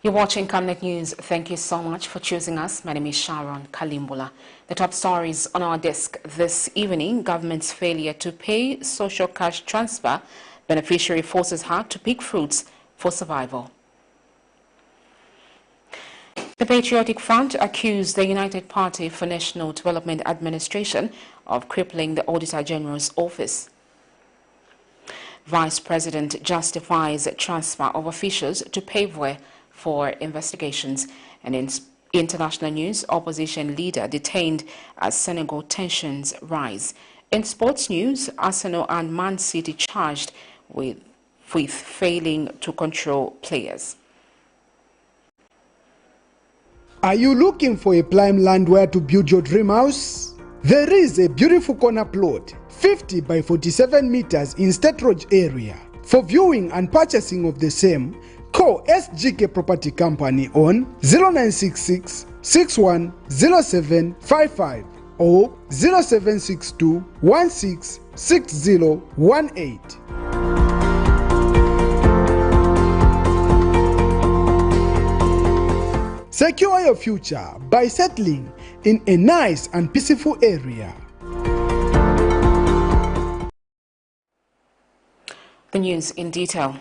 You're watching Camnet News. Thank you so much for choosing us. My name is Sharon Kalimbola. The top stories on our desk this evening: government's failure to pay social cash transfer. Beneficiary forces her to pick fruits for survival. The Patriotic Front accused the United Party for National Development Administration of crippling the Auditor General's office. Vice President justifies transfer of officials to PAVE for investigations. And in international news, opposition leader detained as Senegal tensions rise. In sports news, Arsenal and Man City charged with failing to control players. Are you looking for a prime land where to build your dream house? There is a beautiful corner plot, 50 by 47 meters in State Road area. For viewing and purchasing of the same, call SGK Property Company on 0966 610755 or 0762 166018. Secure your future by settling in a nice and peaceful area. The news in detail.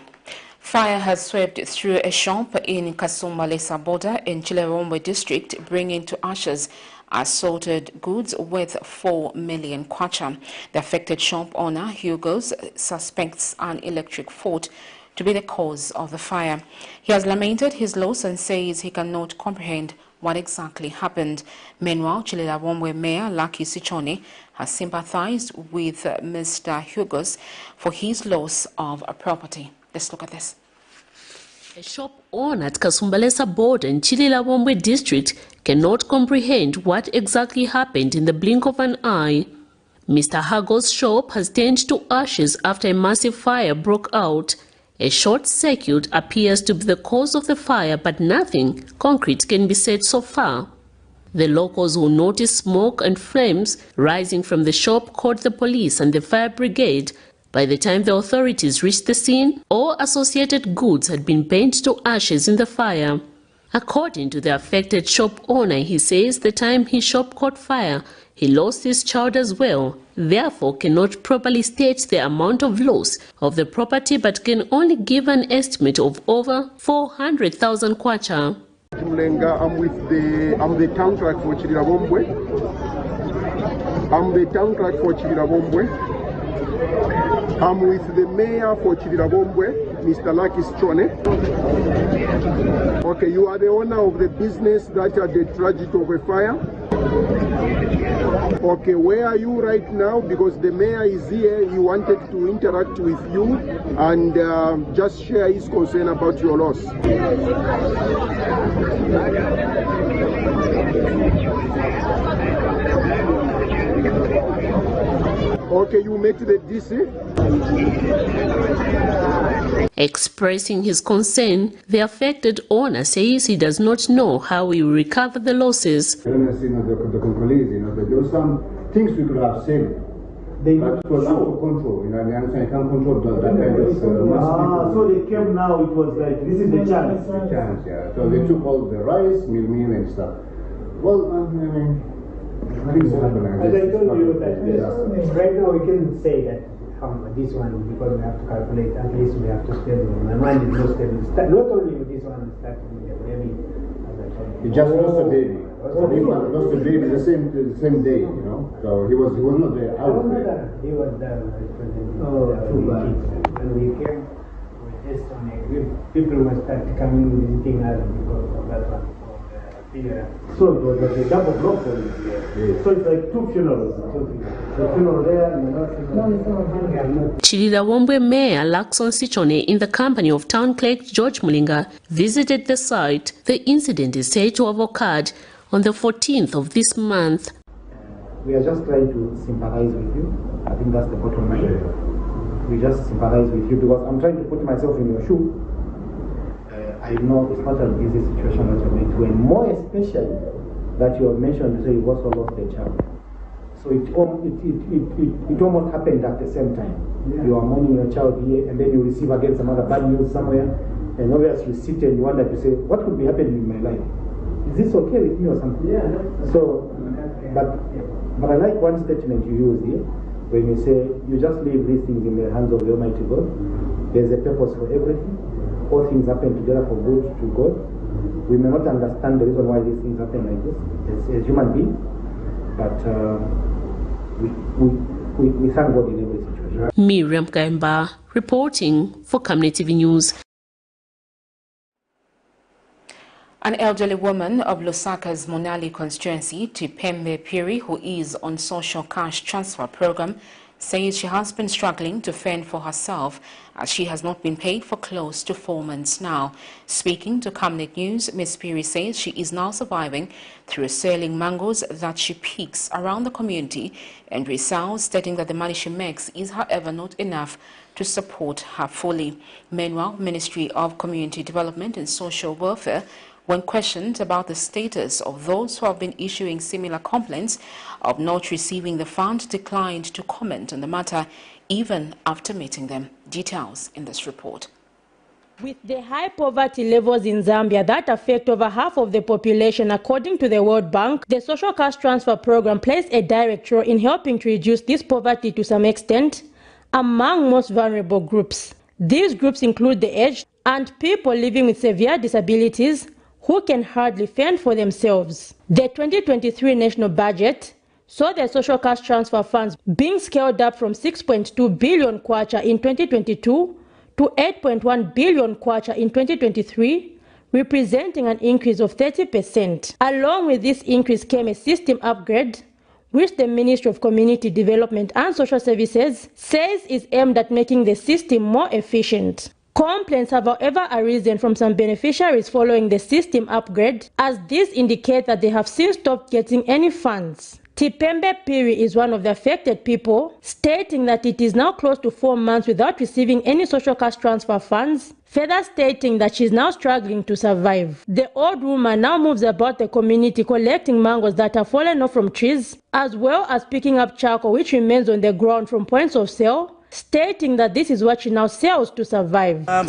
Fire has swept through a shop in Kasumbalesa border in Chilewombe district, bringing to ashes assorted goods worth 4 million kwacha. The affected shop owner, Hugo's, suspects an electric fault to be the cause of the fire. He has lamented his loss and says he cannot comprehend what exactly happened. Meanwhile, Chilewombe Mayor Lucky Sichone has sympathized with Mr. Hugo's for his loss of property. Let's look at this. A shop owner at Kasumbalesa border in Chilewombe district cannot comprehend what exactly happened in the blink of an eye. Mr. Hugo's shop has turned to ashes after a massive fire broke out. A short circuit appears to be the cause of the fire, but nothing concrete can be said so far. The locals who noticed smoke and flames rising from the shop called the police and the fire brigade. By the time the authorities reached the scene, all associated goods had been burnt to ashes in the fire. According to the affected shop owner, he says the time his shop caught fire, he lost his child as well, therefore cannot properly state the amount of loss of the property, but can only give an estimate of over 400,000 kwacha. I'm the town clerk for Chilewombe. I'm with the mayor for Chilewombe, Mr. Lucky Sichone. Okay, you are the owner of the business that had the tragedy of a fire. Okay, where are you right now? Because the mayor is here. He wanted to interact with you and just share his concern about your loss. Okay, you met the DC? Expressing his concern, the affected owner says he does not know how he will recover the losses. There were some things we could have saved. But it was out of control, you can't control that kind of so they came now, it was like, this is the chance. The chance, yeah. So they took all the rice, meal and stuff. Well, I mean, things happen. As I told you, that right now we can say that this one, because we have to calculate, at least we have to spend. My mind is not stable. Not only with this one, starting with the baby. He just lost a baby. Lost a baby the same day, So he was not there. He was there. When we came, we just on a group. People were started coming visiting us because of that one. So it was like a double block for you. Yes. So it's like two funerals. The funeral there and another funeral. Chilewombe Mayor Lucky Sichone, in the company of Town Clerk George Mulinga, visited the site. The incident is said to have occurred on the 14th of this month. We are just trying to sympathize with you. I think that's the bottom line. We just sympathize with you because I'm trying to put myself in your shoe. I know it's not an easy situation that you're going through, and more especially that you have mentioned, so you also lost a child. So it almost happened at the same time. Yeah. You are mourning your child here, and then you receive again some other bad news somewhere. And obviously you sit and you wonder to say, what could be happening in my life? Is this okay with me or something? Yeah. So, but I like one statement you use here, when you say, you just leave these things in the hands of the Almighty God. There's a purpose for everything. All things happen together for good to God. We may not understand the reason why these things happen like this as human beings, but we thank God in every situation. Miriam Kaimba reporting for Camnet TV News. An elderly woman of Lusaka's Monali constituency, Tipembe Piri, who is on social cash transfer program, says she has been struggling to fend for herself as she has not been paid for close to 4 months now. Speaking to Camnet News, Ms. Piri says she is now surviving through selling mangoes that she picks around the community and resells, stating that the money she makes is, however, not enough to support her fully. Meanwhile, Ministry of Community Development and Social Welfare, when questioned about the status of those who have been issuing similar complaints of not receiving the fund, declined to comment on the matter even after meeting them. Details in this report. With the high poverty levels in Zambia that affect over half of the population, according to the World Bank, the social cash transfer program plays a direct role in helping to reduce this poverty to some extent among most vulnerable groups. These groups include the aged and people living with severe disabilities who can hardly fend for themselves. The 2023 national budget saw the social cash transfer funds being scaled up from 6.2 billion kwacha in 2022 to 8.1 billion kwacha in 2023, representing an increase of 30%. Along with this increase came a system upgrade, which the Ministry of Community Development and Social Services says is aimed at making the system more efficient. Complaints have, however, arisen from some beneficiaries following the system upgrade, as this indicates that they have since stopped getting any funds. Tipembe Piri is one of the affected people, stating that it is now close to 4 months without receiving any social cash transfer funds, further stating that she is now struggling to survive. The old woman now moves about the community collecting mangoes that have fallen off from trees, as well as picking up charcoal which remains on the ground from points of sale, stating that this is what she now sells to survive. Her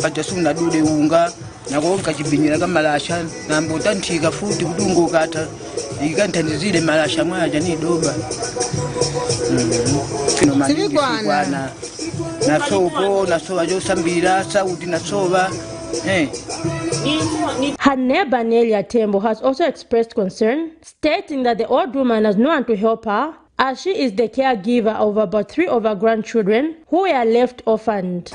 neighbor Nelia Tembo has also expressed concern, stating that the old woman has no one to help her, as she is the caregiver of about 3 of her grandchildren who were left orphaned.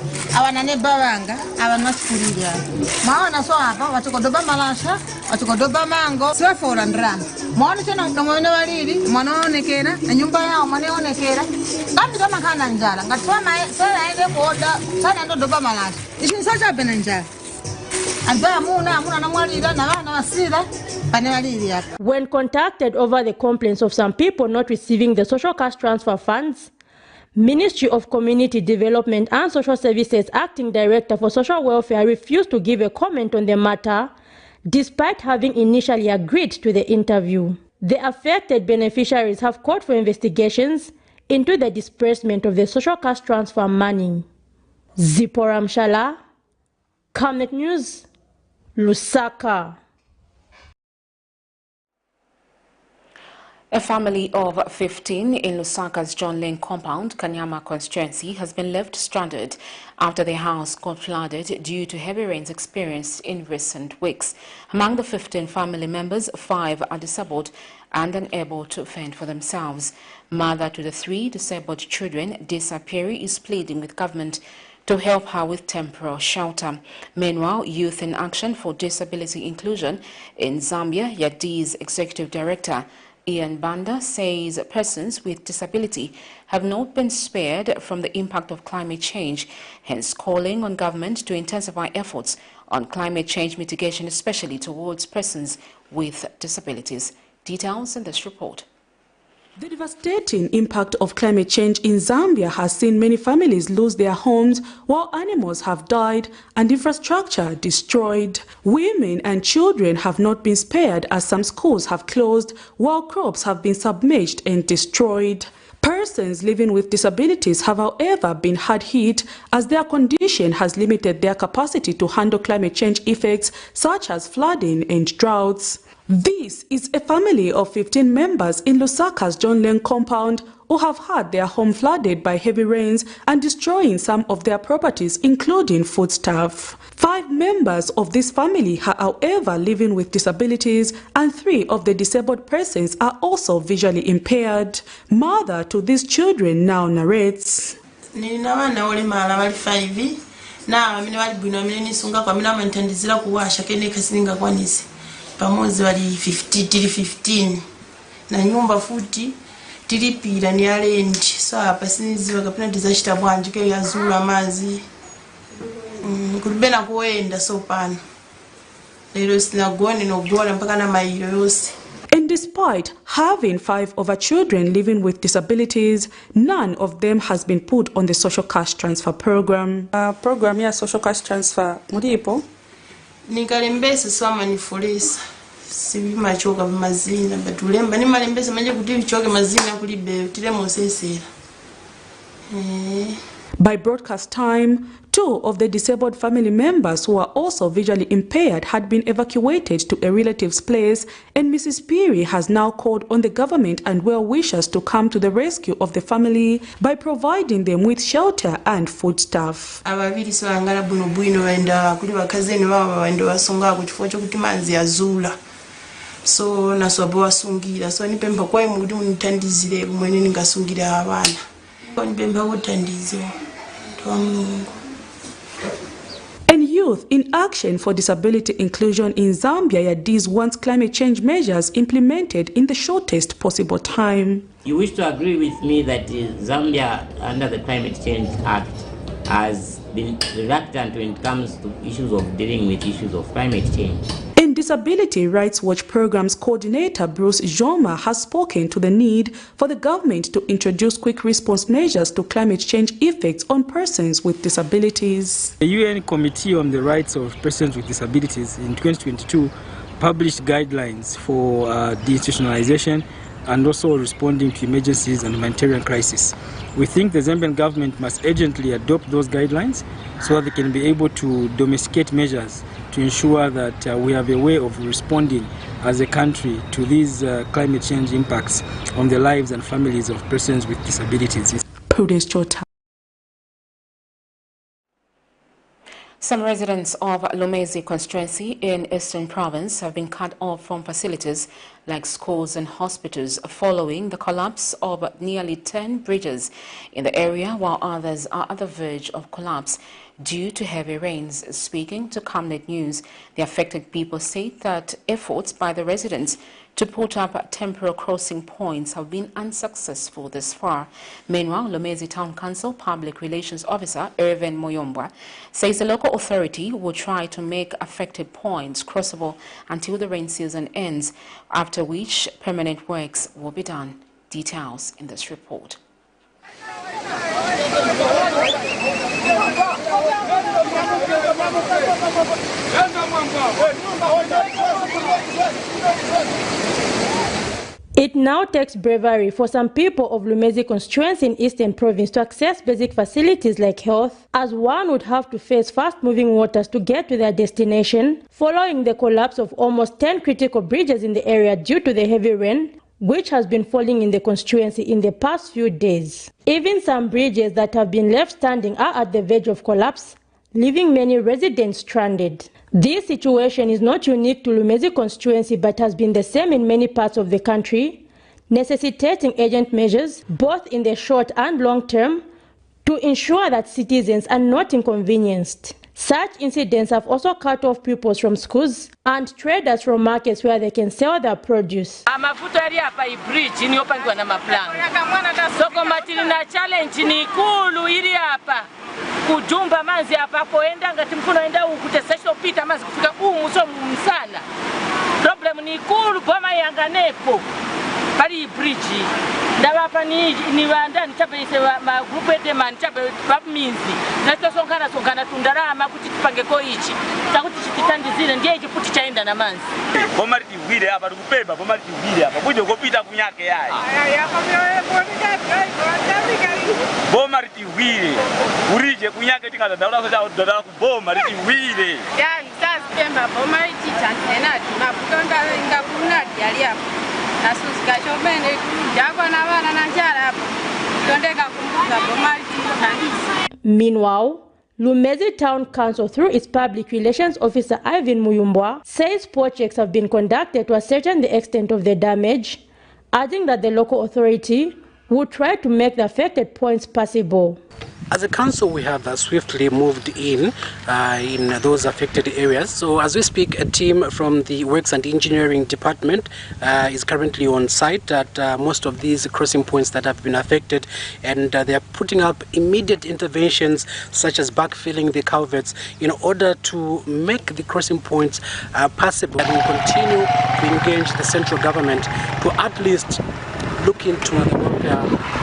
When contacted over the complaints of some people not receiving the social cash transfer funds, Ministry of Community Development and Social Services Acting Director for Social Welfare refused to give a comment on the matter, despite having initially agreed to the interview. The affected beneficiaries have called for investigations into the disbursement of the social cash transfer money. Zipporah Mshala, Camnet News, Lusaka. A family of 15 in Lusaka's John Lane compound, Kanyama constituency, has been left stranded after their house got flooded due to heavy rains experienced in recent weeks. Among the 15 family members, 5 are disabled and unable to fend for themselves. Mother to the 3 disabled children, Disa Piri, is pleading with government to help her with temporary shelter. Meanwhile, Youth in Action for Disability Inclusion in Zambia, YADI's executive director, Ian Banda, says persons with disability have not been spared from the impact of climate change, hence calling on government to intensify efforts on climate change mitigation, especially towards persons with disabilities. Details in this report. The devastating impact of climate change in Zambia has seen many families lose their homes, while animals have died and infrastructure destroyed. Women and children have not been spared, as some schools have closed, while crops have been submerged and destroyed. Persons living with disabilities have, however, been hard hit as their condition has limited their capacity to handle climate change effects such as flooding and droughts. This is a family of 15 members in Lusaka's John Lane compound who have had their home flooded by heavy rains and destroying some of their properties, including foodstuff. 5 members of this family are, however, living with disabilities, and 3 of the disabled persons are also visually impaired. Mother to these children now narrates. Pamozi wali 15 na nyumba futi tilipira ni arrange so hapa siniziwa kapena dizashita bwanje ke yazula amazi kulibena kuenda so pana lero sinagone no gola mpaka na mailo yose. And despite having 5 of our children living with disabilities, none of them has been put on the social cash transfer program. Program ya social cash transfer mulipo nikalembesa soma ni folisa sibi machoka mazina batulemba ni malembesa manje kuti bichoke mazina kulibe tilemo sesera. By broadcast time, 2 of the disabled family members who are also visually impaired had been evacuated to a relative's place, and Mrs. Peary has now called on the government and well-wishers to come to the rescue of the family by providing them with shelter and foodstuff. Ababiri so angala buno bwino wenda kuli bakazeni baba wenda wasonga ku kifo cyo kuti manzi yazula so naswabo wasungira so nipemba kwa imudi unitandizire kumwene ningasungira abana nipemba kutandizo ndo Mungu. And Youth in Action for Disability Inclusion in Zambia YADIS wants climate change measures implemented in the shortest possible time. You wish to agree with me that Zambia, under the Climate Change Act, has been reluctant when it comes to issues of dealing with issues of climate change. And Disability Rights Watch Program's coordinator Bruce Joma has spoken to the need for the government to introduce quick response measures to climate change effects on persons with disabilities. The UN Committee on the Rights of Persons with Disabilities in 2022 published guidelines for deinstitutionalization and also responding to emergencies and humanitarian crises. We think the Zambian government must urgently adopt those guidelines so that they can be able to domesticate measures to ensure that we have a way of responding as a country to these climate change impacts on the lives and families of persons with disabilities. Prudence Chota. Some residents of Lumezi constituency in Eastern Province have been cut off from facilities like schools and hospitals following the collapse of nearly 10 bridges in the area, while others are at the verge of collapse due to heavy rains. Speaking to Camnet News, the affected people state that efforts by the residents to put up temporary crossing points have been unsuccessful thus far. Meanwhile, Lumezi Town Council Public Relations Officer Irvin Moyombwa says the local authority will try to make affected points crossable until the rain season ends, after which permanent works will be done. Details in this report. It now takes bravery for some people of Lumezi constituency in Eastern Province to access basic facilities like health, as one would have to face fast-moving waters to get to their destination, following the collapse of almost 10 critical bridges in the area due to the heavy rain, which has been falling in the constituency in the past few days. Even some bridges that have been left standing are at the verge of collapse, leaving many residents stranded. This situation is not unique to Lumezi constituency but has been the same in many parts of the country, necessitating urgent measures both in the short and long term to ensure that citizens are not inconvenienced. Such incidents have also cut off pupils from schools and traders from markets where they can sell their produce. Amafuta yali hapa bridge ni opangwa na maplanga. Soko matili na challenge ni ikulu ili hapa. Kujumba manzi hapa koenda ngati mfuno enda ukutesesho pita manzi kufika muso msana. Problem ni ikulu boma yanganepo. Pali bridge. Ndawa hapa ni wanda ni chape ise ma group edema ni chape minzi. Na sonkana tundarama kuti tupangeko ichi. Takuti chitandizire ndiye chikuti chaenda na manzi. Boma litivile hapa tukupemba boma litivile hapa. Kujo kopita kunyake yayi. wile urije kunyaka tikada daula kwa dada kuboma liti wile ya sasa pemba boma liti tantena tunabutonda ngakuna diali hapo asuska shobene jakwa na bana na njara hapo tondeka kumbuka boma liti tandisi. Meanwhile, Lumezi Town Council, through its public relations officer Ivan Muyumbwa, says spot checks have been conducted to ascertain the extent of the damage, adding that the local authority will try to make the affected points passable. As a council, we have swiftly moved in those affected areas. So as we speak, a team from the Works and Engineering Department is currently on site at most of these crossing points that have been affected, and they are putting up immediate interventions such as backfilling the culverts in order to make the crossing points passable. And we continue to engage the central government to at least look into the welfare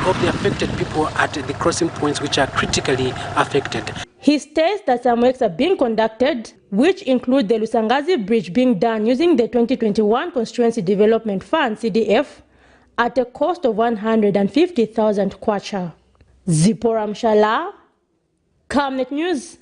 of the affected people at the crossing points which are critically affected. He states that some works are being conducted, which include the Lusangazi Bridge being done using the 2021 Constituency Development Fund, CDF, at a cost of 150,000 kwacha. Zipora Mshala, Camnet News.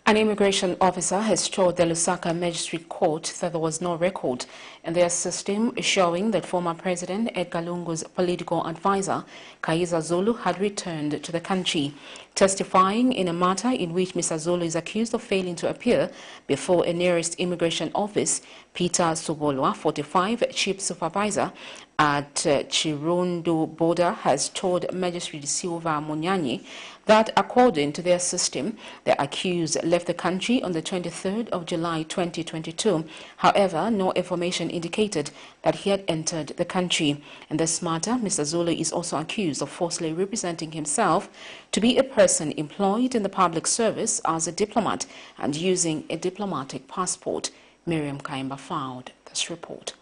An immigration officer has told the Lusaka Magistrate Court that there was no record in their system showing that former President Edgar Lungu's political advisor, Kaiza Zulu, had returned to the country. Testifying in a matter in which Mr. Zulu is accused of failing to appear before a nearest immigration office, Peter Subolwa, 45, chief supervisor at Chirundu border, has told Magistrate Silva Munyanyi that according to their system, the accused left the country on the 23rd of July 2022. However, no information indicated that he had entered the country. In this matter, Mr. Zulu is also accused of falsely representing himself to be a person employed in the public service as a diplomat and using a diplomatic passport. Miriam Kaimba filed this report.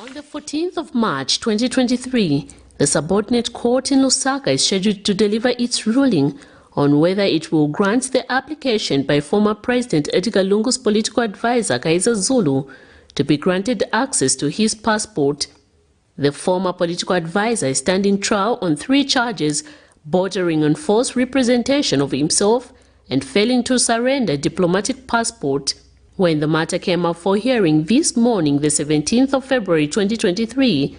On the 14th of March 2023, the subordinate court in Lusaka is scheduled to deliver its ruling on whether it will grant the application by former President Edgar Lungu's political advisor Kaiza Zulu to be granted access to his passport. The former political advisor is standing trial on 3 charges bordering on false representation of himself and failing to surrender a diplomatic passport. When the matter came up for hearing this morning, the 17th of February 2023,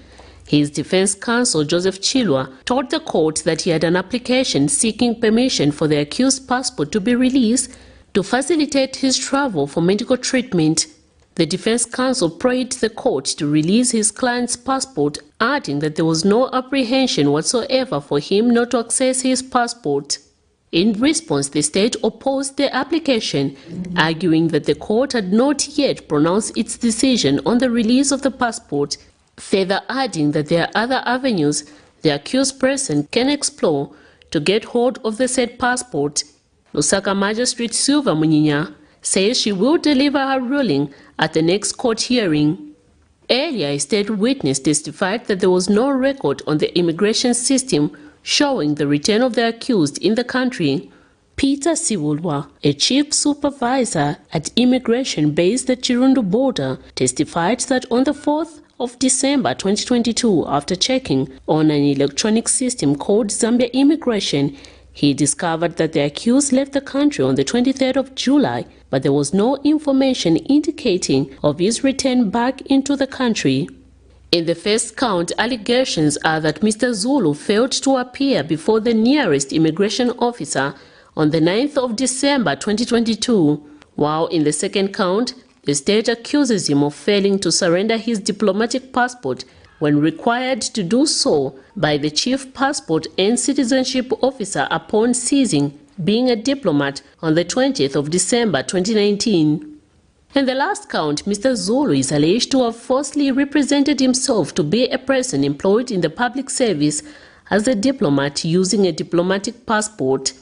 his defense counsel, Joseph Chilwa, told the court that he had an application seeking permission for the accused's passport to be released to facilitate his travel for medical treatment. The defense counsel prayed the court to release his client's passport, adding that there was no apprehension whatsoever for him not to access his passport. In response, the state opposed the application, arguing that the court had not yet pronounced its decision on the release of the passport, further adding that there are other avenues the accused person can explore to get hold of the said passport. Lusaka Magistrate Silva Munyinya says she will deliver her ruling at the next court hearing. Earlier, a state witness testified that there was no record on the immigration system showing the return of the accused in the country. Peter Siwulwa, a chief supervisor at immigration based at Chirundu border, testified that on the 4th of December 2022, after checking on an electronic system called Zambia Immigration, he discovered that the accused left the country on the 23rd of July, but there was no information indicating of his return back into the country. In the first count, allegations are that Mr. Zulu failed to appear before the nearest immigration officer on the 9th of December 2022, while in the second count, the state accuses him of failing to surrender his diplomatic passport when required to do so by the chief passport and citizenship officer upon ceasing being a diplomat on the 20th of December 2019. In the last count, Mr. Zulu is alleged to have falsely represented himself to be a person employed in the public service as a diplomat using a diplomatic passport.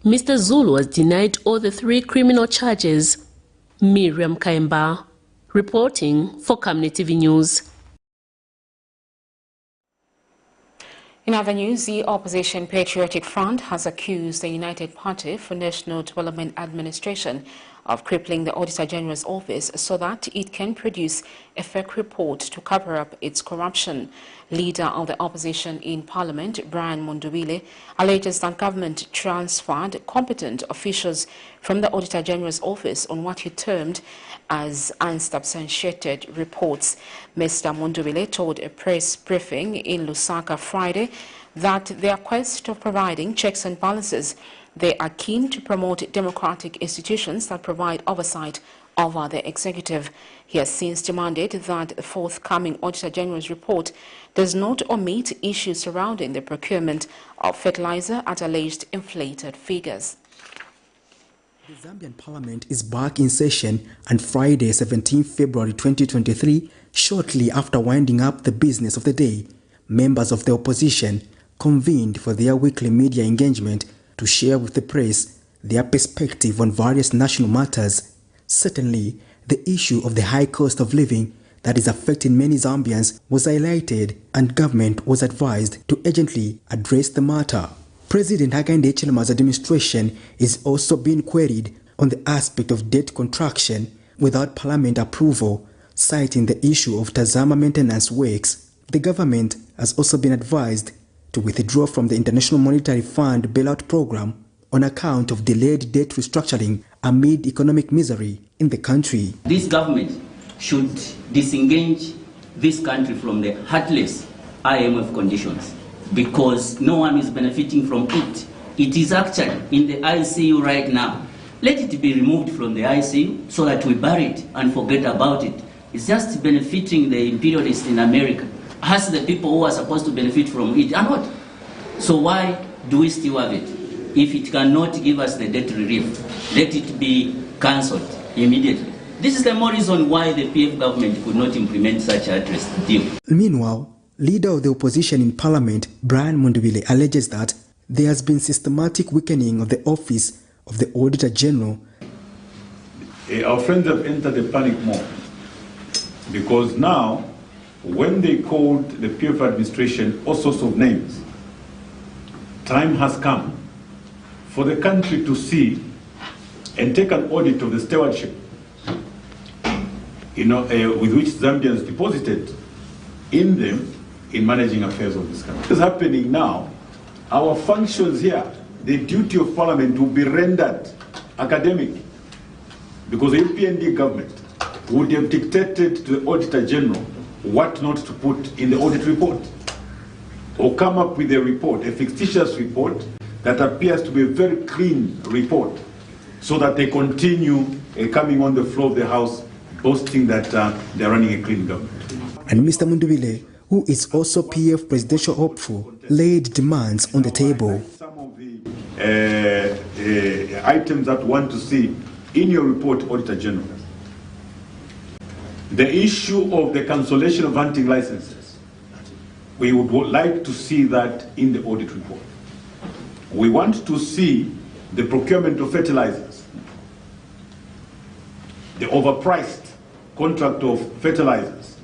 Mr. Zulu has denied all the 3 criminal charges. Miriam Kaimba, reporting for Camnet TV News. In other news, the opposition Patriotic Front has accused the United Party for National Development Administration of crippling the Auditor General's office so that it can produce a fake report to cover up its corruption. Leader of the opposition in Parliament, Brian Mundubile, alleges that government transferred competent officials from the Auditor General's office on what he termed as unsubstantiated reports. Mr. Mundubile told a press briefing in Lusaka Friday that their quest of providing checks and balances, they are keen to promote democratic institutions that provide oversight over the executive. He has since demanded that the forthcoming Auditor General's report does not omit issues surrounding the procurement of fertilizer at alleged inflated figures. The Zambian Parliament is back in session on Friday, 17 February 2023, shortly after winding up the business of the day. Members of the opposition convened for their weekly media engagement to share with the press their perspective on various national matters. Certainly, the issue of the high cost of living that is affecting many Zambians was highlighted, and government was advised to urgently address the matter. President Hakainde Hichilema's administration is also being queried on the aspect of debt contraction without parliament approval, citing the issue of Tazama maintenance works. The government has also been advised to withdraw from the International Monetary Fund bailout program on account of delayed debt restructuring amid economic misery in the country. This government should disengage this country from the heartless IMF conditions, because no one is benefiting from it. It is actually in the ICU right now. Let it be removed from the ICU so that we bury it and forget about it. It's just benefiting the imperialists in America, as the people who are supposed to benefit from it are not. So why do we still have it? If it cannot give us the debt relief, let it be cancelled immediately. This is the more reason why the PAVE government could not implement such a deal. Meanwhile, Leader of the opposition in Parliament, Brian Mundubile, alleges that there has been systematic weakening of the office of the Auditor General. Our friends have entered a panic mode because now, when they called the PAVE administration all sorts of names, time has come for the country to see and take an audit of the stewardship, with which Zambians deposited in them in managing affairs of this country. What is happening now, our functions here, the duty of Parliament will be rendered academic, because the UPND government would have dictated to the Auditor General what not to put in the audit report, or come up with a report, a fictitious report that appears to be a very clean report, so that they continue coming on the floor of the House boasting that they're running a clean government. And Mr. Mundubile, who is also PF presidential hopeful, laid demands on the table. Some of the items that we want to see in your report, Auditor General. The issue of the cancellation of hunting licenses, we would like to see that in the audit report. We want to see the procurement of fertilizers, the overpriced contract of fertilizers,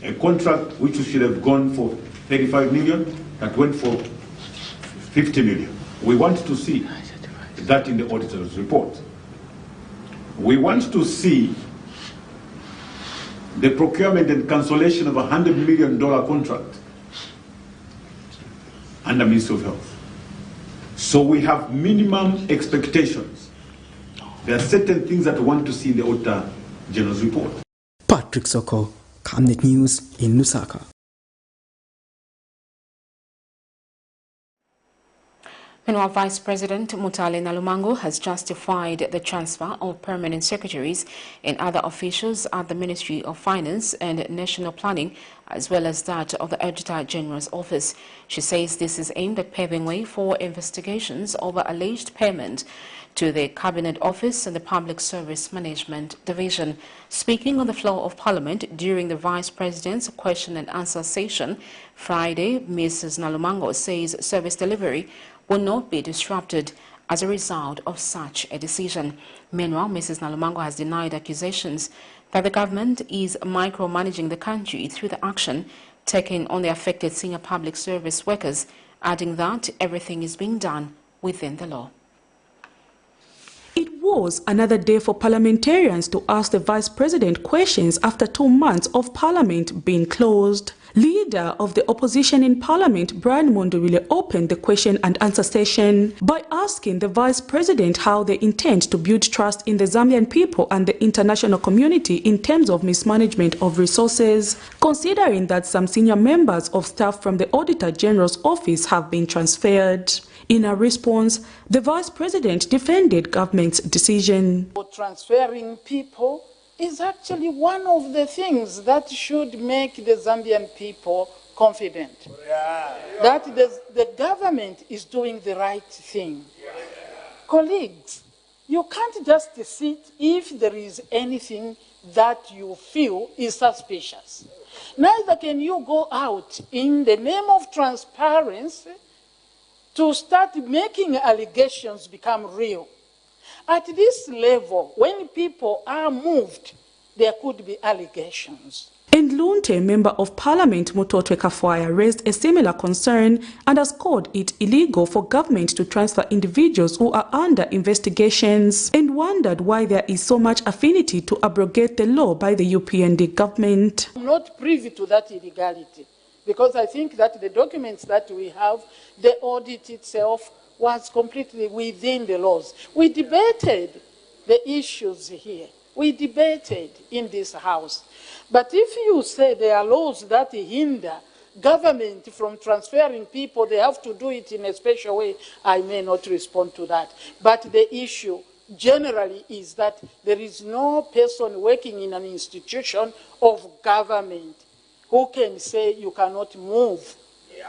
a contract which should have gone for 35 million, that went for 50 million. We want to see that in the auditor's report. We want to see the procurement and cancellation of a $100 million contract under Ministry of Health. So we have minimum expectations. There are certain things that we want to see in the Auditor General's report. Patrick Soko, Camnet News in Lusaka. Meanwhile, Vice President Mutale Nalumango has justified the transfer of permanent secretaries and other officials at the Ministry of Finance and National Planning, as well as that of the Auditor General's office. She says this is aimed at paving way for investigations over alleged payment to the Cabinet Office and the Public Service Management Division. Speaking on the floor of Parliament during the Vice President's question and answer session Friday, Mrs. Nalumango says service delivery will not be disrupted as a result of such a decision. Meanwhile, Mrs. Nalumango has denied accusations that the government is micromanaging the country through the action taken on the affected senior public service workers, adding that everything is being done within the law. It was another day for parliamentarians to ask the Vice President questions after 2 months of Parliament being closed. Leader of the opposition in Parliament, Brian Mondowile, opened the question and answer session by asking the Vice President how they intend to build trust in the Zambian people and the international community in terms of mismanagement of resources, considering that some senior members of staff from the Auditor General's office have been transferred. In a response, the Vice President defended government's decision. Transferring people is actually one of the things that should make the Zambian people confident that the government is doing the right thing. Colleagues, you can't just sit if there is anything that you feel is suspicious. Neither can you go out in the name of transparency to start making allegations become real. At this level, when people are moved, there could be allegations. And Lunte, Member of Parliament Mutotwe Kafwaya, raised a similar concern and has called it illegal for government to transfer individuals who are under investigations, and wondered why there is so much affinity to abrogate the law by the UPND government. I'm not privy to that illegality, because I think that the documents that we have, the audit itself was completely within the laws. We debated the issues here. We debated in this House. But if you say there are laws that hinder government from transferring people, they have to do it in a special way, I may not respond to that. But the issue generally is that there is no person working in an institution of government who can say you cannot move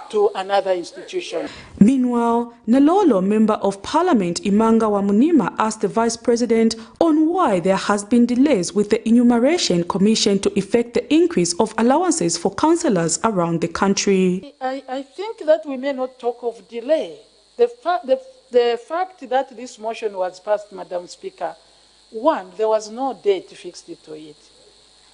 to another institution. Meanwhile, Nalolo, Member of Parliament Imanga Wamunima, asked the Vice President on why there has been delays with the Enumeration Commission to effect the increase of allowances for councillors around the country. I think that we may not talk of delay. The fact that this motion was passed, Madam Speaker, one, there was no date fixed to it.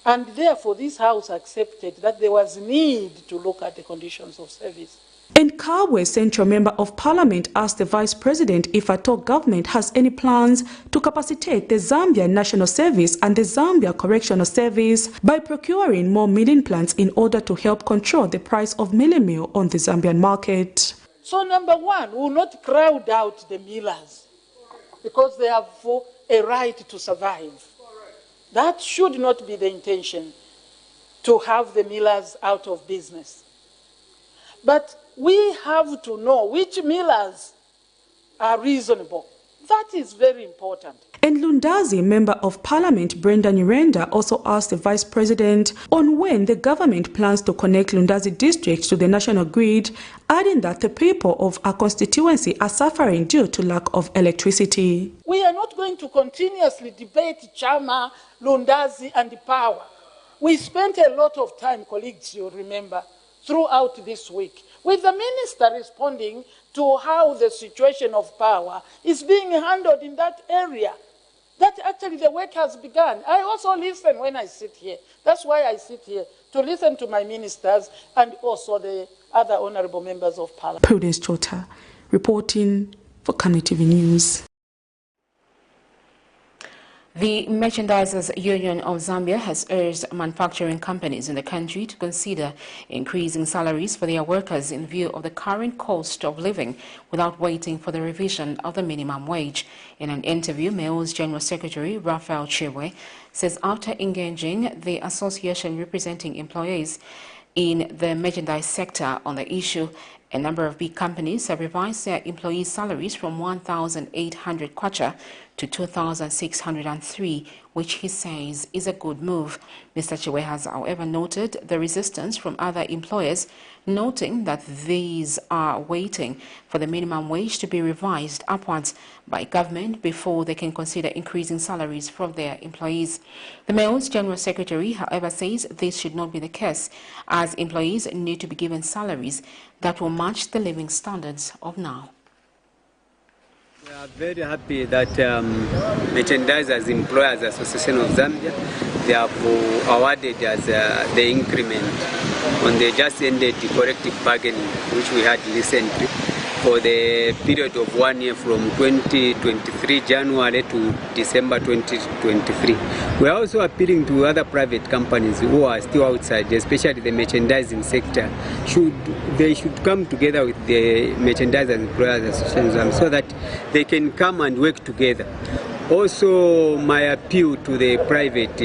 And therefore, this House accepted that there was need to look at the conditions of service. And Kabwe, Central Member of Parliament, asked the Vice President if at all government has any plans to capacitate the Zambia National Service and the Zambia Correctional Service by procuring more milling plants in order to help control the price of milling meal on the Zambian market. So number one, we will not crowd out the millers because they have a right to survive. That should not be the intention, to have the millers out of business. But we have to know which millers are reasonable. That is very important. And Lundazi, Member of Parliament Brenda Nyirenda, also asked the Vice President on when the government plans to connect Lundazi district to the national grid, adding that the people of our constituency are suffering due to lack of electricity. We are not going to continuously debate Chama, Lundazi and power. We spent a lot of time, colleagues, you remember, throughout this week, with the minister responding to how the situation of power is being handled in that area. That actually the work has begun. I also listen when I sit here. That's why I sit here, to listen to my ministers and also the other honorable members of parliament. Prudence Chota, reporting for Camnet TV News. The Merchandisers Union of Zambia has urged manufacturing companies in the country to consider increasing salaries for their workers in view of the current cost of living without waiting for the revision of the minimum wage. In an interview, MEO's General Secretary Raphael Chibwe says after engaging the association representing employees in the merchandise sector on the issue, a number of big companies have revised their employees' salaries from 1,800 kwacha to 2,603, which he says is a good move. Mr. Chiwe has, however, noted the resistance from their employers, noting that these are waiting for the minimum wage to be revised upwards by government before they can consider increasing salaries from their employees. The MEO's General Secretary, however, says this should not be the case, as employees need to be given salaries that will match the living standards of now. We are very happy that Merchandisers Employers Association of Zambia, they have awarded us the increment on the just ended collective bargaining which we had recently. for the period of 1 year from 2023 January to December 2023. We are also appealing to other private companies who are still outside, especially the merchandising sector. They should come together with the Merchandisers and Employers Associations so that they can come and work together. Also, my appeal to the private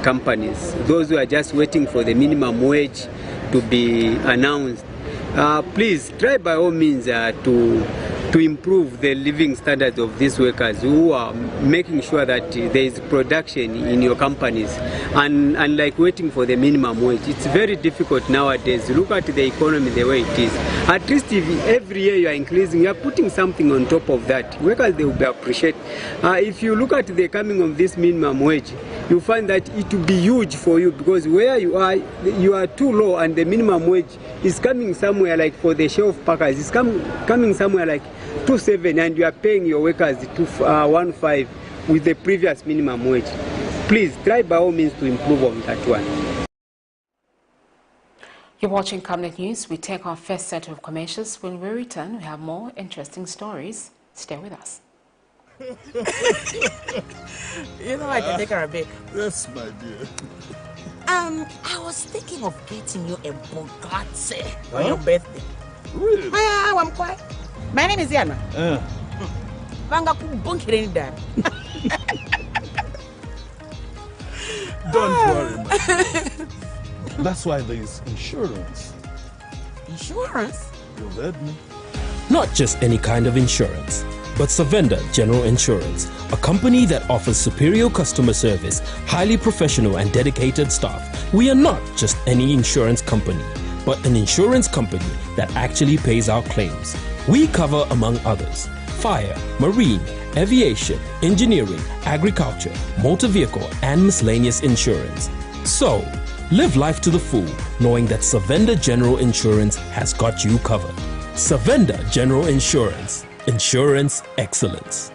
companies, those who are just waiting for the minimum wage to be announced, please try by all means to improve the living standards of these workers who are making sure that there is production in your companies, and like waiting for the minimum wage. It's very difficult nowadays. Look at the economy the way it is. At least if every year you are increasing, you are putting something on top of that. Workers, they will appreciate. If you look at the coming of this minimum wage, you find that it will be huge for you, because where you are too low, and the minimum wage is coming somewhere like for the shelf packers, it's coming somewhere like 2.7, and you are paying your workers 1.5 with the previous minimum wage. Please try by all means to improve on that one. You're watching Camnet News. We take our first set of commercials. When we return, we have more interesting stories. Stay with us. You know I can take her a bit. Yes, my dear. I was thinking of getting you a Bugatti on your birthday. Really? I'm quiet. My name is Yana. Don't worry, man. That's why there is insurance. Insurance? You heard me. Not just any kind of insurance, but Savenda General Insurance, a company that offers superior customer service, highly professional and dedicated staff. We are not just any insurance company, but an insurance company that actually pays our claims. We cover, among others, fire, marine, aviation, engineering, agriculture, motor vehicle, and miscellaneous insurance. So, live life to the full, knowing that Savenda General Insurance has got you covered. Savenda General Insurance. Insurance excellence.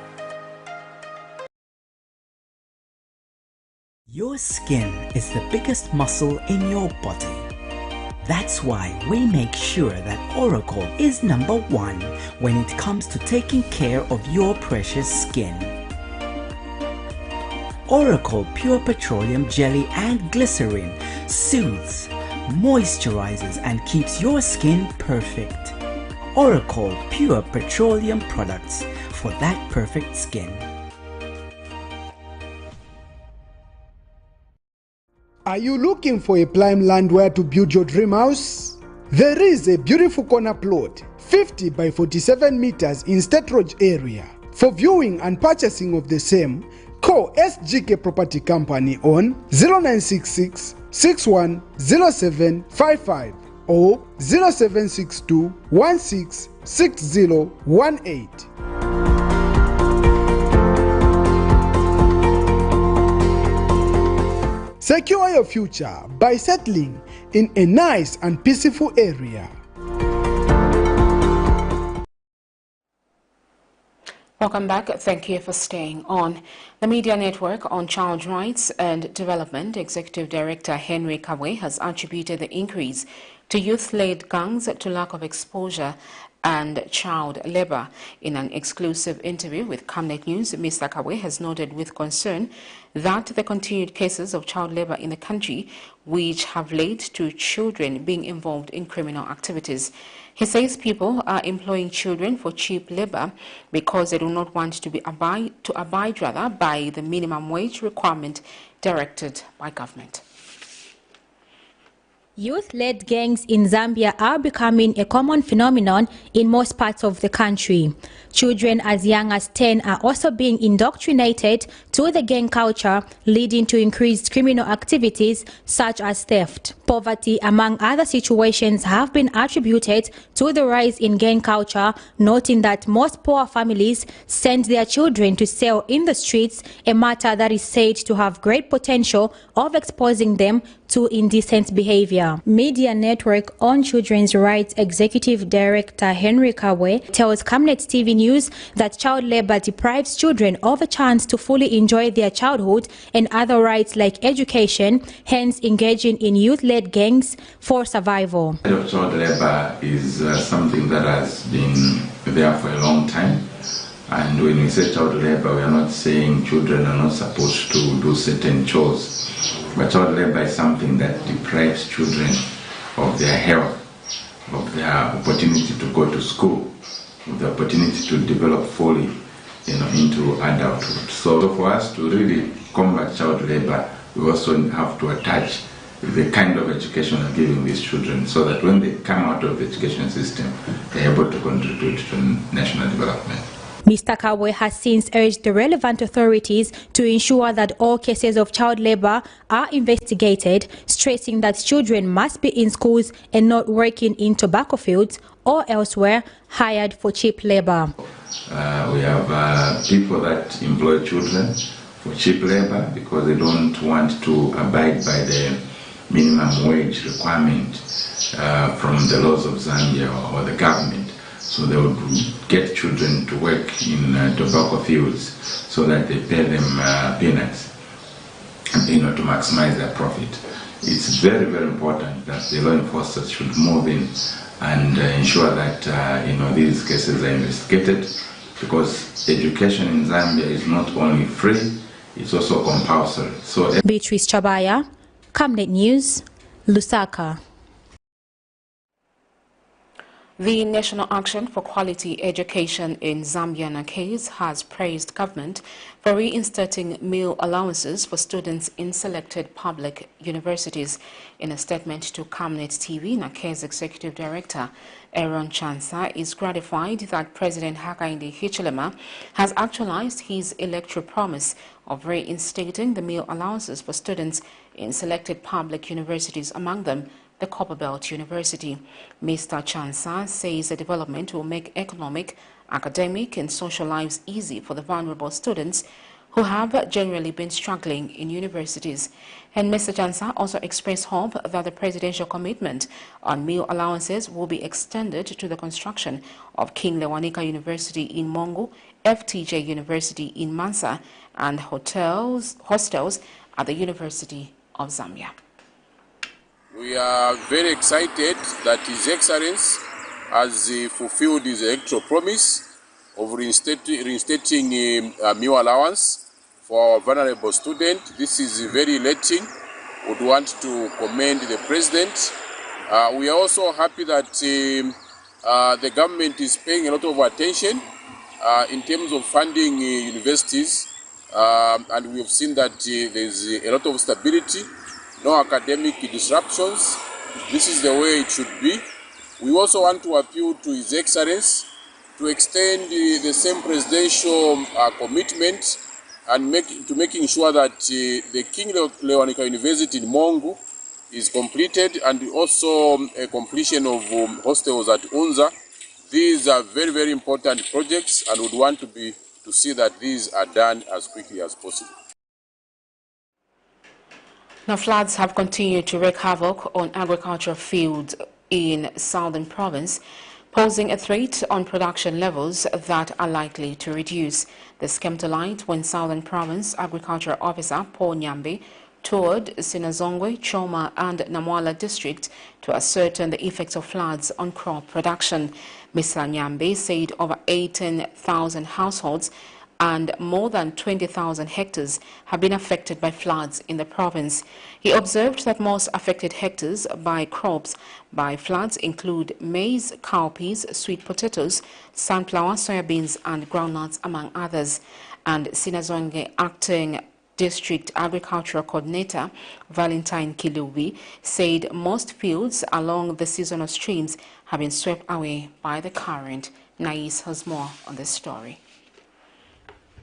Your skin is the biggest muscle in your body. That's why we make sure that Oracle is #1 when it comes to taking care of your precious skin. Oracle Pure Petroleum Jelly and Glycerin soothes, moisturizes, and keeps your skin perfect. Oracle Pure Petroleum products for that perfect skin. Are you looking for a prime land where to build your dream house? There is a beautiful corner plot, 50 by 47 meters in State Road area. For viewing and purchasing of the same, call SGK Property Company on 0966 610755 or 0762 166018. Secure your future by settling in a nice and peaceful area. Welcome back. Thank you for staying on. The Media Network on Child Rights and Development Executive Director Henry Kawe has attributed the increase to youth-led gangs to lack of exposure and child labor. In an exclusive interview with Camnet News, Mr. Kawe has noted with concern that the continued cases of child labor in the country, which have led to children being involved in criminal activities. He says people are employing children for cheap labor because they do not want to abide by the minimum wage requirement directed by government. Youth-led gangs in Zambia are becoming a common phenomenon in most parts of the country. Children as young as 10 are also being indoctrinated to the gang culture, leading to increased criminal activities such as theft. Poverty, among other situations, have been attributed to the rise in gang culture, noting that most poor families send their children to sell in the streets, a matter that is said to have great potential of exposing them to indecent behavior. Media Network on Children's Rights Executive Director Henry Kawe tells Camnet TV News that child labor deprives children of a chance to fully enjoy their childhood and other rights like education, hence engaging in youth-led gangs for survival. Child labor is something that has been there for a long time. And when we say child labor, we are not saying children are not supposed to do certain chores. But child labor is something that deprives children of their health, of their opportunity to go to school, of the opportunity to develop fully, into adulthood. So for us to really combat child labor, we also have to attach the kind of education we're giving these children so that when they come out of the education system, they're able to contribute to national development. Mr. Kawe has since urged the relevant authorities to ensure that all cases of child labor are investigated, stressing that children must be in schools and not working in tobacco fields or elsewhere hired for cheap labor. We have people that employ children for cheap labor because they don't want to abide by the minimum wage requirement from the laws of Zambia or the government. So they would get children to work in tobacco fields so that they pay them peanuts, to maximize their profit. It's very, very important that the law enforcers should move in and ensure that these cases are investigated, because education in Zambia is not only free, it's also compulsory. So Beatrice Chabaya, Camnet News, Lusaka. The National Action for Quality Education in Zambia ACCUSE has praised government for reinstating meal allowances for students in selected public universities. In a statement to Camnet TV, ACCUSE Executive Director Aaron Chansa is gratified that President Hakainde Hichilema has actualized his electoral promise of reinstating the meal allowances for students in selected public universities, among them the Copperbelt University. Mr. Chansa says the development will make economic, academic and social lives easy for the vulnerable students who have generally been struggling in universities. And Mr. Chansa also expressed hope that the presidential commitment on meal allowances will be extended to the construction of King Lewanika University in Mongo, FTJ University in Mansa, and hostels at the University of Zambia. We are very excited that His Excellency has fulfilled his electoral promise of reinstating meal allowance for our vulnerable students. This is very elating. We would want to commend the President. We are also happy that the government is paying a lot of attention in terms of funding universities, and we have seen that there is a lot of stability. No academic disruptions. This is the way it should be. We also want to appeal to His Excellency to extend the same presidential commitment and making sure that the King Lewanika University in Mongo is completed, and also a completion of hostels at Unza. These are very, very important projects, and would want to see that these are done as quickly as possible. Now, floods have continued to wreak havoc on agricultural fields in southern province, posing a threat on production levels that are likely to reduce. This came to light when Southern Province Agriculture Officer Paul Nyambe toured Sinazongwe, Choma and Namwala district to ascertain the effects of floods on crop production. Mr. Nyambe said over 18,000 households and more than 20,000 hectares have been affected by floods in the province. He observed that most affected hectares by crops by floods include maize, cowpeas, sweet potatoes, sunflower, soybeans and groundnuts, among others. And Sinazonge Acting District Agricultural Coordinator Valentine Kilubi said most fields along the seasonal streams have been swept away by the current. Nais has more on this story.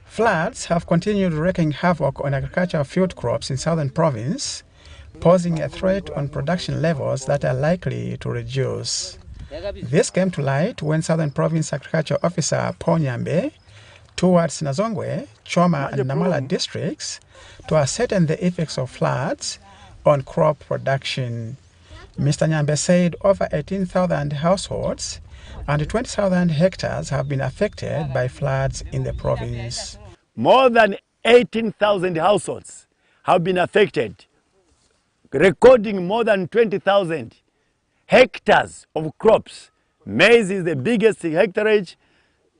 Floods have continued wreaking havoc on agricultural field crops in southern province, posing a threat on production levels that are likely to reduce. This came to light when Southern Province Agriculture Officer Paul Nyambe toured Sinazongwe, Choma and Namala districts to ascertain the effects of floods on crop production. Mr. Nyambe said over 18,000 households and 20,000 hectares have been affected by floods in the province. More than 18,000 households have been affected, recording more than 20,000 hectares of crops. Maize is the biggest hectareage,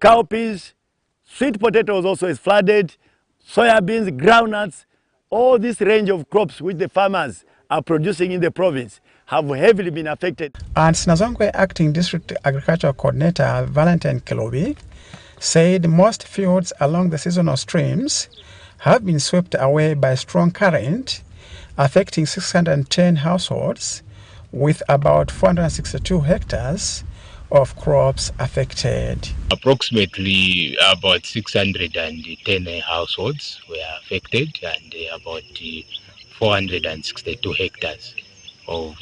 cowpeas, sweet potatoes also is flooded, soybeans, groundnuts, all this range of crops which the farmers are producing in the province have heavily been affected. And Sinazongwe Acting District Agricultural Coordinator Valentine Kelobi said most fields along the seasonal streams have been swept away by strong current, affecting 610 households with about 462 hectares of crops affected. Approximately about 610 households were affected and about 462 hectares of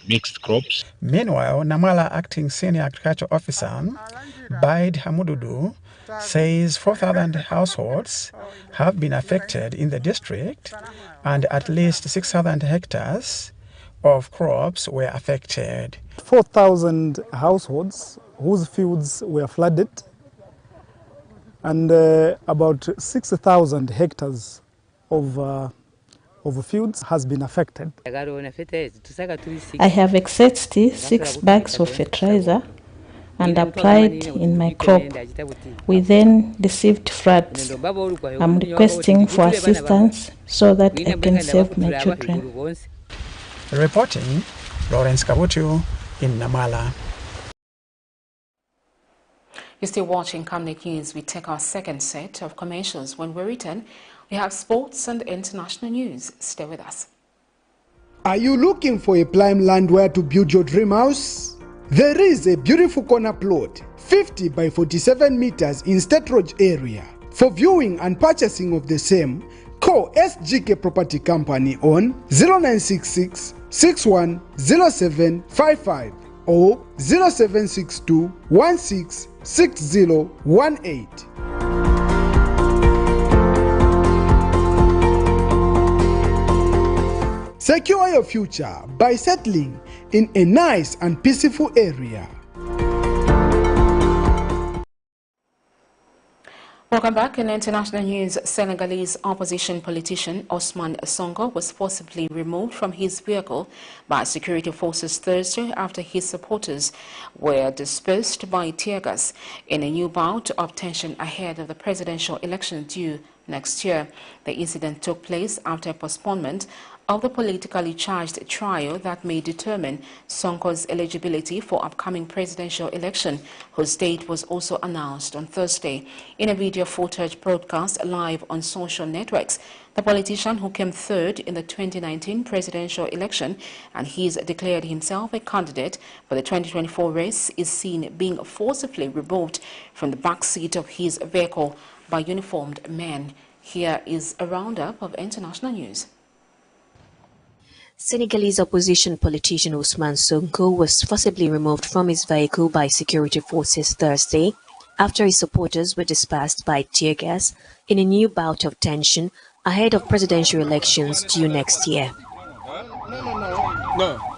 mixed crops. Meanwhile, Namala Acting Senior Agriculture Officer Baid Hamududu says 4,000 households have been affected in the district and at least 6,000 hectares of crops were affected. 4,000 households whose fields were flooded and about 6,000 hectares of fields has been affected. I have exactly 6 bags of fertilizer and applied in my crop. We then received floods. I'm requesting for assistance so that I can save my children. Reporting, Lawrence Kabutu in Namala. You're still watching Camnet News. We take our second set of commercials. When we return, we have sports and international news. Stay with us. Are you looking for a prime land where to build your dream house? There is a beautiful corner plot, 50 by 47 meters in State Road area. For viewing and purchasing of the same, call SGK Property Company on 0966 610755 or 0762 166018. Secure your future by settling in a nice and peaceful area. Welcome back. In international news, Senegalese opposition politician Ousmane Sonko was forcibly removed from his vehicle by security forces Thursday after his supporters were dispersed by tear gas in a new bout of tension ahead of the presidential election due next year. The incident took place after a postponement of the politically charged trial that may determine Sonko's eligibility for upcoming presidential election, whose date was also announced on Thursday. In a video footage broadcast live on social networks, the politician, who came third in the 2019 presidential election and he's declared himself a candidate for the 2024 race, is seen being forcibly removed from the back seat of his vehicle by uniformed men. Here is a roundup of international news. Senegalese opposition politician Ousmane Sonko was forcibly removed from his vehicle by security forces Thursday after his supporters were dispersed by tear gas in a new bout of tension ahead of presidential elections due next year.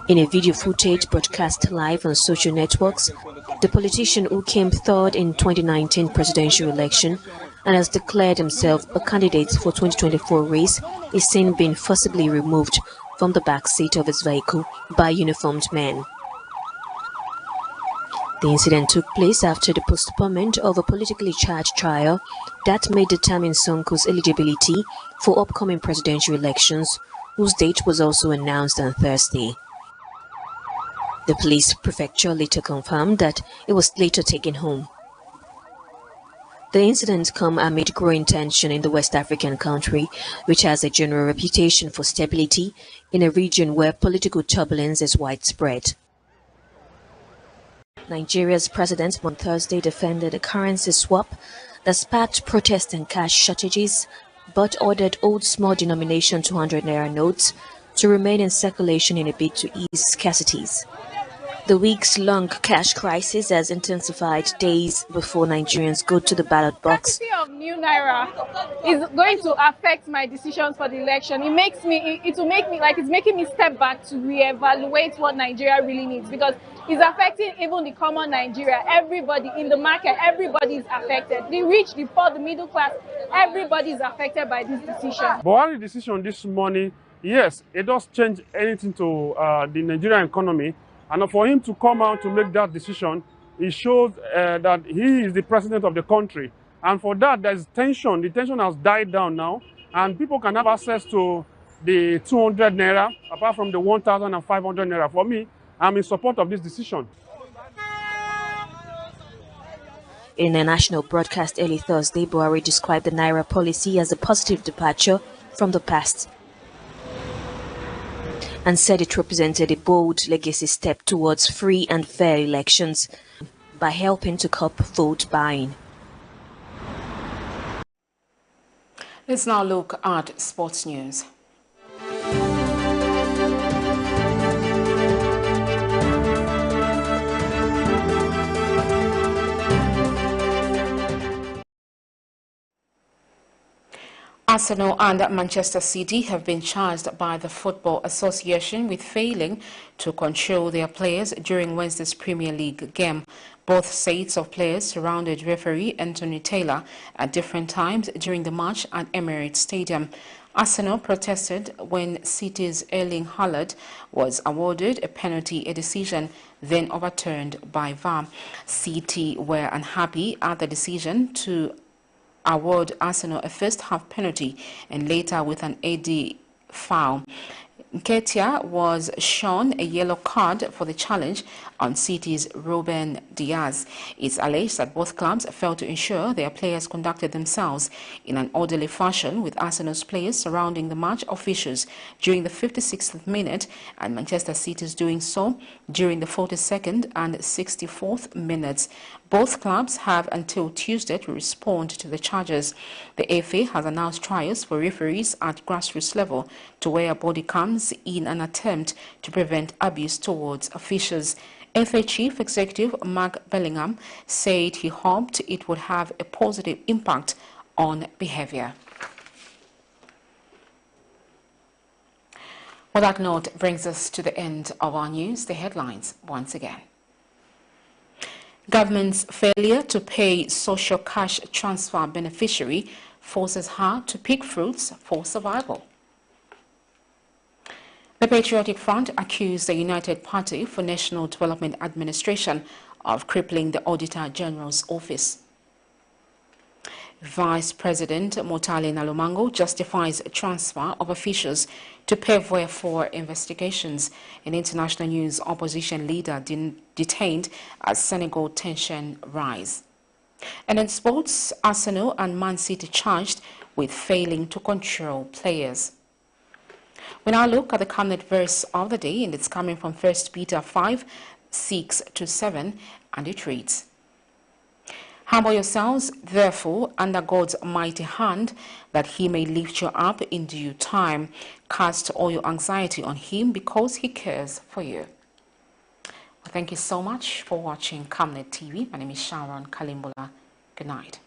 In a video footage broadcast live on social networks, the politician, who came third in 2019 presidential election and has declared himself a candidate for 2024 race, is seen being forcibly removed from the back seat of his vehicle by uniformed men. The incident took place after the postponement of a politically charged trial that may determine Sonko's eligibility for upcoming presidential elections, whose date was also announced on Thursday. The police prefecture later confirmed that it was later taken home. The incident come amid growing tension in the West African country, which has a general reputation for stability in a region where political turbulence is widespread. Nigeria's president on Thursday defended a currency swap that sparked protests and cash shortages, but ordered old small denomination 200 naira notes to remain in circulation in a bid to ease scarcities. The weeks-long cash crisis has intensified days before Nigerians go to the ballot box. The of new naira is going to affect my decisions for the election. It will make me like it's making me step back to reevaluate what Nigeria really needs, because it's affecting even the common Nigeria. Everybody in the market, everybody is affected. The rich, the poor, the middle class, everybody is affected by this decision. Buhari's decision this morning, yes, it does change anything to the Nigerian economy. And for him to come out to make that decision, it shows that he is the president of the country. And for that, there's tension. The tension has died down now. And people can have access to the 200 naira, apart from the 1,500 naira. For me, I'm in support of this decision. In a national broadcast early Thursday, Buhari described the naira policy as a positive departure from the past and said it represented a bold legacy step towards free and fair elections by helping to curb vote buying. Let's now look at sports news. Arsenal and Manchester City have been charged by the Football Association with failing to control their players during Wednesday's Premier League game. Both sets of players surrounded referee Anthony Taylor at different times during the match at Emirates Stadium. Arsenal protested when City's Erling Haaland was awarded a penalty, a decision then overturned by VAR. City were unhappy at the decision to award Arsenal a first-half penalty and later with an AD foul. Nketiah was shown a yellow card for the challenge on City's Ruben Diaz. It's alleged that both clubs failed to ensure their players conducted themselves in an orderly fashion, with Arsenal's players surrounding the match officials during the 56th minute and Manchester City's doing so during the 42nd and 64th minutes. Both clubs have until Tuesday to respond to the charges. The FA has announced trials for referees at grassroots level to wear body cams in an attempt to prevent abuse towards officials. FA Chief Executive Mark Bellingham said he hoped it would have a positive impact on behavior. Well, that note brings us to the end of our news. The headlines once again. Government's failure to pay social cash transfer beneficiary forces her to pick fruits for survival. The Patriotic Front accused the United Party for National Development Administration of crippling the Auditor General's office. Vice President Motale Nalumango justifies transfer of officials to PAVE for investigations. In international news, opposition leader detained as Senegal tension rise. And in sports, Arsenal and Man City charged with failing to control players. We now look at the Camnet verse of the day, and it's coming from 1 Peter 5, 6-7, and it reads, "Humble yourselves, therefore, under God's mighty hand, that he may lift you up in due time. Cast all your anxiety on him, because he cares for you." Well, thank you so much for watching Camnet TV. My name is Sharon Kalimbola. Good night.